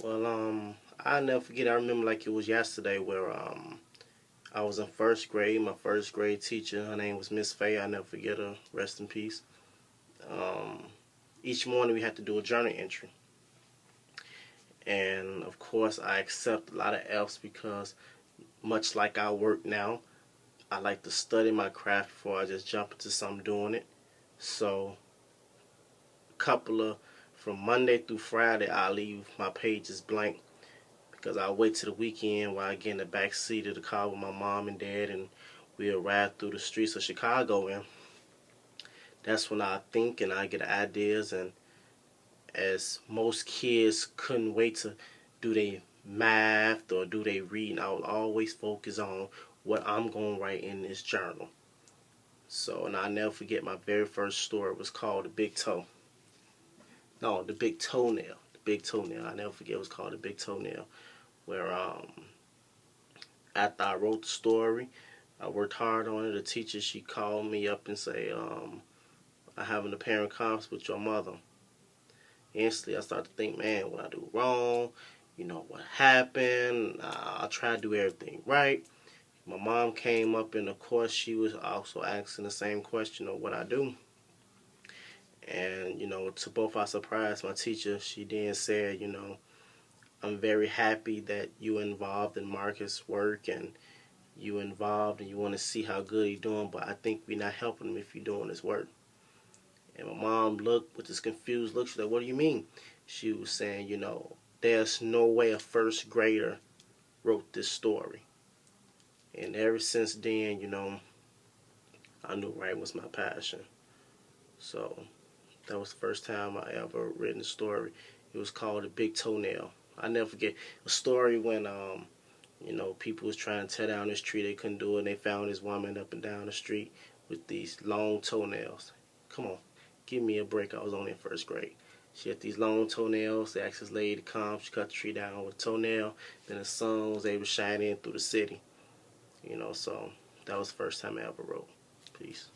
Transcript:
Well, I'll never forget. I remember like it was yesterday where I was in first grade. My first grade teacher, her name was Miss Faye. I'll never forget her. Rest in peace. Um, each morning we had to do a journal entry, and of course I accept a lot of F's because much like I work now, I like to study my craft before I just jump into something doing it. So, a couple of from Monday through Friday, I leave my pages blank because I wait till the weekend while I get in the back seat of the car with my mom and dad, and we'll ride through the streets of Chicago. And that's when I think and I get ideas. And as most kids couldn't wait to do their math or do their reading, I would always focus on what I'm going to write in this journal. So, and I'll never forget my very first story was called The Big Toe. No, The Big Toenail. The Big Toenail. I'll never forget it was called The Big Toenail. Where after I wrote the story, I worked hard on it. The teacher, she called me up and say, I having a parent conference with your mother. Instantly, I started to think, man, what I do wrong? You know, what happened? I try to do everything right. My mom came up, and of course, she was also asking the same question of what I do. And, to both our surprise, my teacher, she then said, I'm very happy that you involved in Marcus' work and you involved and you want to see how good he's doing, but I think we're not helping him if you're doing his work. And my mom looked with this confused look. She's like, what do you mean? She was saying, there's no way a first grader wrote this story. And ever since then, I knew writing was my passion. So that was the first time I ever written a story. It was called The Big Toenail. I never forget a story when people was trying to tear down this tree. They couldn't do it, and they found this woman up and down the street with these long toenails. Come on, give me a break. I was only in first grade. She had these long toenails. They asked this lady to come. She cut the tree down with a toenail. Then the sun was able to shine in through the city. So that was the first time I ever wrote. Peace.